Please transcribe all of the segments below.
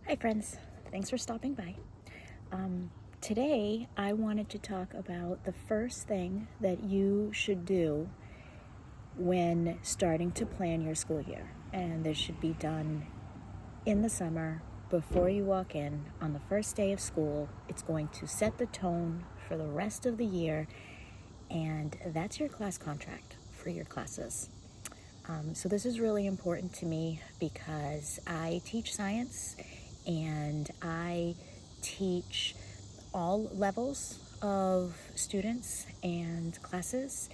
Hi friends, thanks for stopping by. Today I wanted to talk about the first thing that you should do when starting to plan your school year. And this should be done in the summer before you walk in on the first day of school. It's going to set the tone for the rest of the year, and that's your class contract for your classes. So this is really important to me because I teach science and I teach all levels of students and classes,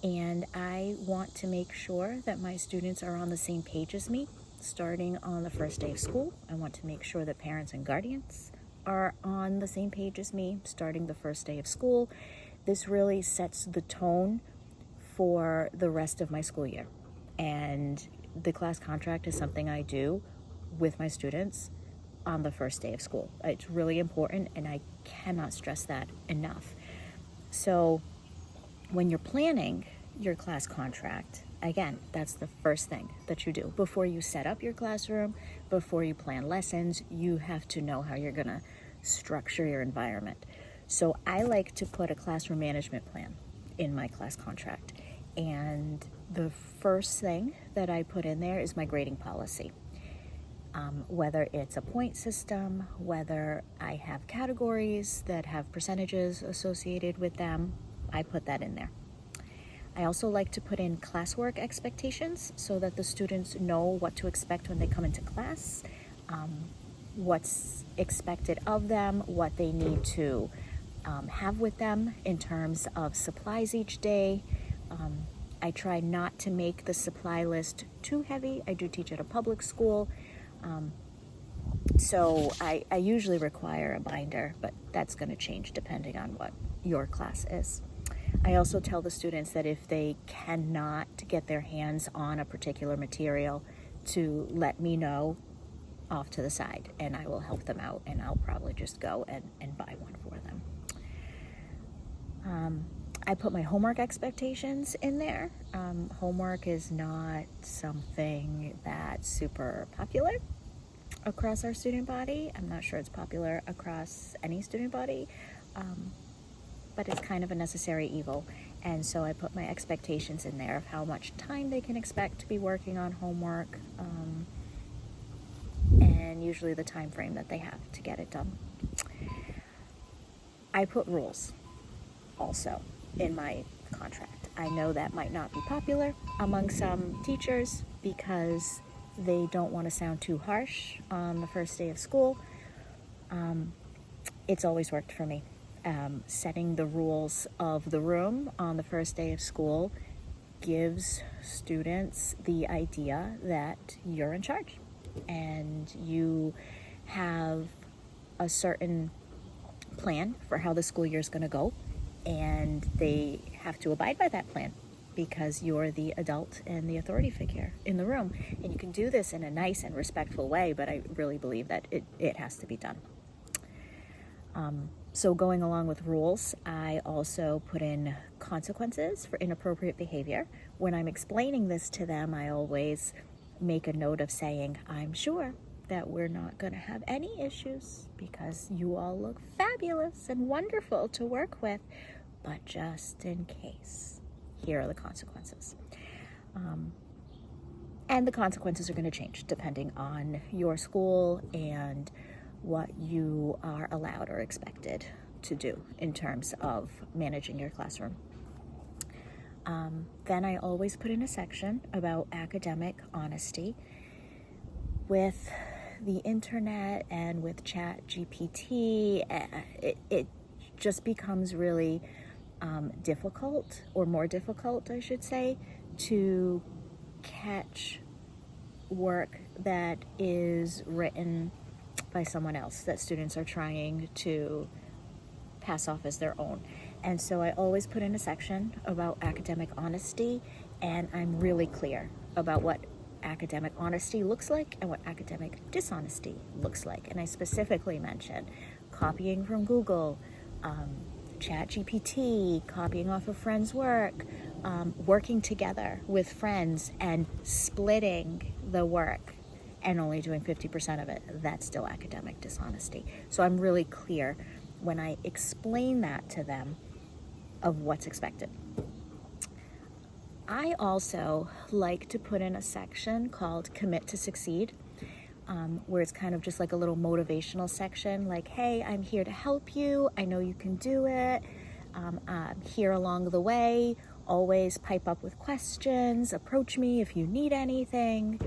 and I want to make sure that my students are on the same page as me starting on the first day of school. I want to make sure that parents and guardians are on the same page as me starting the first day of school. This really sets the tone for the rest of my school year. And the class contract is something I do with my students on the first day of school. It's really important, and I cannot stress that enough. So when you're planning your class contract, again, that's the first thing that you do. Before you set up your classroom, before you plan lessons, you have to know how you're gonna structure your environment. So I like to put a classroom management plan in my class contract. And the first thing that I put in there is my grading policy. Whether it's a point system, whether I have categories that have percentages associated with them, I put that in there. I also like to put in classwork expectations so that the students know what to expect when they come into class, what's expected of them, what they need to have with them in terms of supplies each day. I try not to make the supply list too heavy. I do teach at a public school, so I usually require a binder, but that's going to change depending on what your class is. I also tell the students that if they cannot get their hands on a particular material, to let me know off to the side, and I will help them out, and I'll probably just go and buy one for them. I put my homework expectations in there. Homework is not something that's super popular across our student body. I'm not sure it's popular across any student body, but it's kind of a necessary evil. And so I put my expectations in there of how much time they can expect to be working on homework, and usually the time frame that they have to get it done. I put rules also in my contract. I know that might not be popular among some teachers because they don't want to sound too harsh on the first day of school. It's always worked for me. Setting the rules of the room on the first day of school gives students the idea that you're in charge and you have a certain plan for how the school year is going to go, and they have to abide by that plan because you're the adult and the authority figure in the room. And you can do this in a nice and respectful way, but I really believe that it has to be done. So going along with rules, I also put in consequences for inappropriate behavior. When I'm explaining this to them, I always make a note of saying, I'm sure that we're not going to have any issues because you all look fabulous and wonderful to work with, but just in case, here are the consequences. And the consequences are going to change depending on your school and what you are allowed or expected to do in terms of managing your classroom. Then I always put in a section about academic honesty. With the internet and with ChatGPT, it just becomes really difficult, or more difficult, I should say, to catch work that is written by someone else that students are trying to pass off as their own. And so I always put in a section about academic honesty, and I'm really clear about what academic honesty looks like and what academic dishonesty looks like. And I specifically mention copying from Google, ChatGPT, copying off of friends' work, working together with friends and splitting the work and only doing 50% of it, that's still academic dishonesty. So I'm really clear when I explain that to them of what's expected. I also like to put in a section called Commit to Succeed, where it's kind of just like a little motivational section, like, hey, I'm here to help you. I know you can do it. I'm here along the way. Always pipe up with questions. Approach me if you need anything.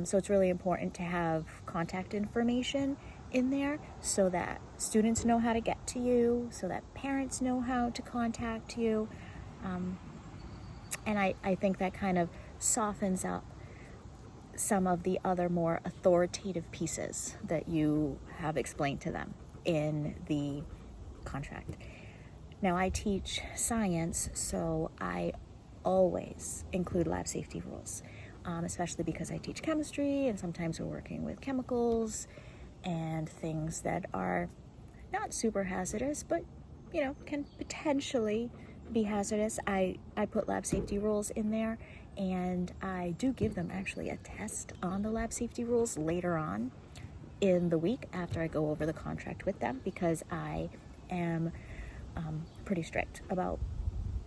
So it's really important to have contact information in there so that students know how to get to you, so that parents know how to contact you. And I think that kind of softens up some of the other more authoritative pieces that you have explained to them in the contract. Now, I teach science, so I always include lab safety rules, especially because I teach chemistry, and sometimes we're working with chemicals and things that are not super hazardous, but, can potentially be hazardous. I put lab safety rules in there, and I do give them actually a test on the lab safety rules later on in the week after I go over the contract with them, because I am pretty strict about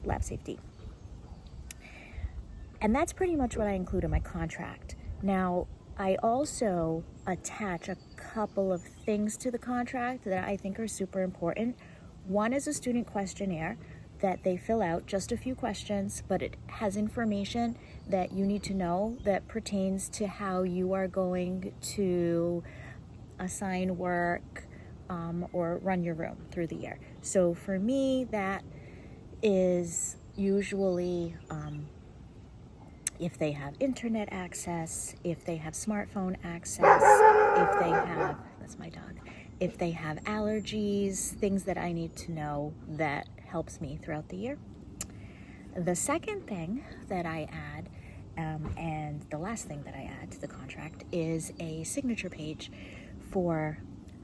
lab safety. And that's pretty much what I include in my contract. Now, I also attach a couple of things to the contract that I think are super important. One is a student questionnaire that they fill out, just a few questions, but it has information that you need to know that pertains to how you are going to assign work or run your room through the year. So for me, that is usually if they have internet access, if they have smartphone access, if they have, that's my dog, if they have allergies, things that I need to know that helps me throughout the year. The second thing that I add, and the last thing that I add to the contract, is a signature page for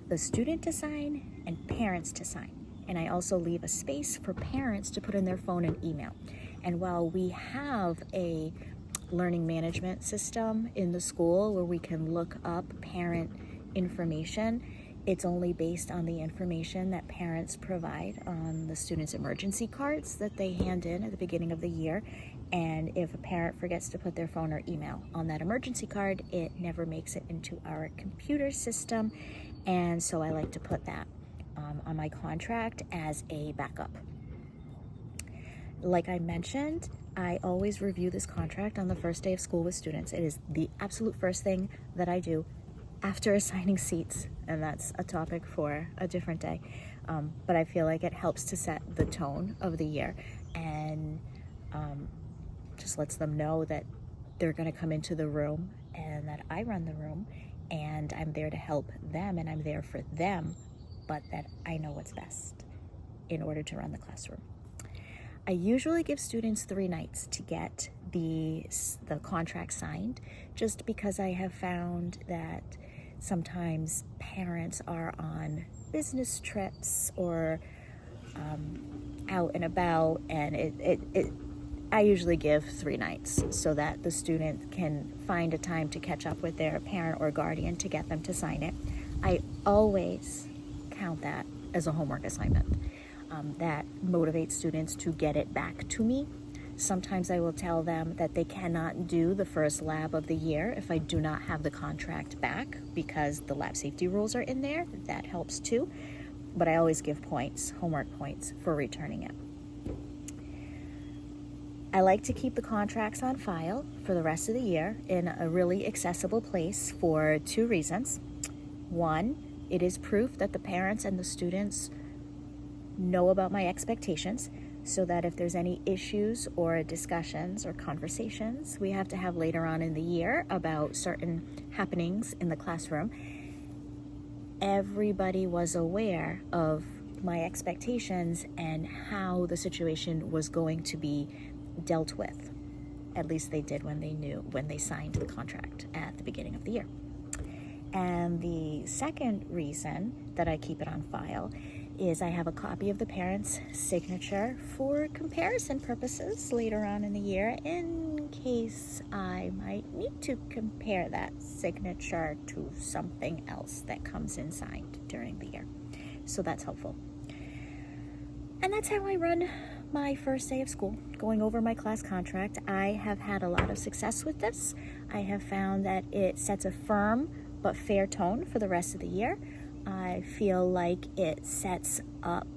the student to sign and parents to sign. And I also leave a space for parents to put in their phone and email. And while we have a learning management system in the school where we can look up parent information, it's only based on the information that parents provide on the students' emergency cards that they hand in at the beginning of the year. And if a parent forgets to put their phone or email on that emergency card, it never makes it into our computer system. And so I like to put that on my contract as a backup. Like I mentioned, I always review this contract on the first day of school with students. It is the absolute first thing that I do after assigning seats, and that's a topic for a different day. But I feel like it helps to set the tone of the year and just lets them know that they're going to come into the room and that I run the room and I'm there to help them and I'm there for them, but that I know what's best in order to run the classroom. I usually give students 3 nights to get the contract signed, just because I have found that sometimes parents are on business trips or out and about, and I usually give 3 nights so that the student can find a time to catch up with their parent or guardian to get them to sign it. I always count that as a homework assignment. That motivates students to get it back to me. Sometimes I will tell them that they cannot do the first lab of the year if I do not have the contract back, because the lab safety rules are in there. That helps too. But I always give points, homework points, for returning it. I like to keep the contracts on file for the rest of the year in a really accessible place for 2 reasons. One, it is proof that the parents and the students know about my expectations, so that if there's any issues or discussions or conversations we have to have later on in the year about certain happenings in the classroom, everybody was aware of my expectations and how the situation was going to be dealt with. At least they did when they signed the contract at the beginning of the year. And the second reason that I keep it on file is I have a copy of the parent's signature for comparison purposes later on in the year, in in case I might need to compare that signature to something else that comes in signed during the year. So that's helpful. And that's how I run my first day of school, going over my class contract. I have had a lot of success with this. I have found that it sets a firm but fair tone for the rest of the year. I feel like it sets up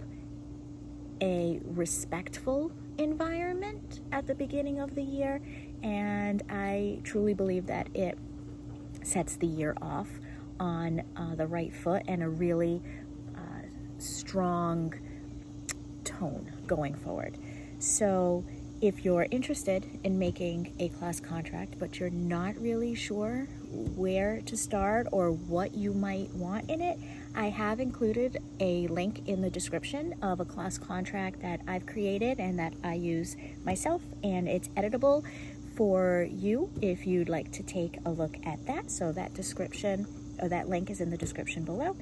a respectful environment at the beginning of the year, and I truly believe that it sets the year off on the right foot and a really strong tone going forward. So if you're interested in making a class contract but you're not really sure where to start or what you might want in it, I have included a link in the description of a class contract that I've created and that I use myself, and it's editable for you if you'd like to take a look at that. So that link is in the description below.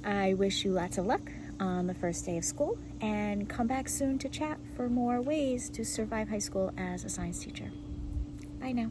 I wish you lots of luck on the first day of school, and come back soon to chat for more ways to survive high school as a science teacher. Bye now.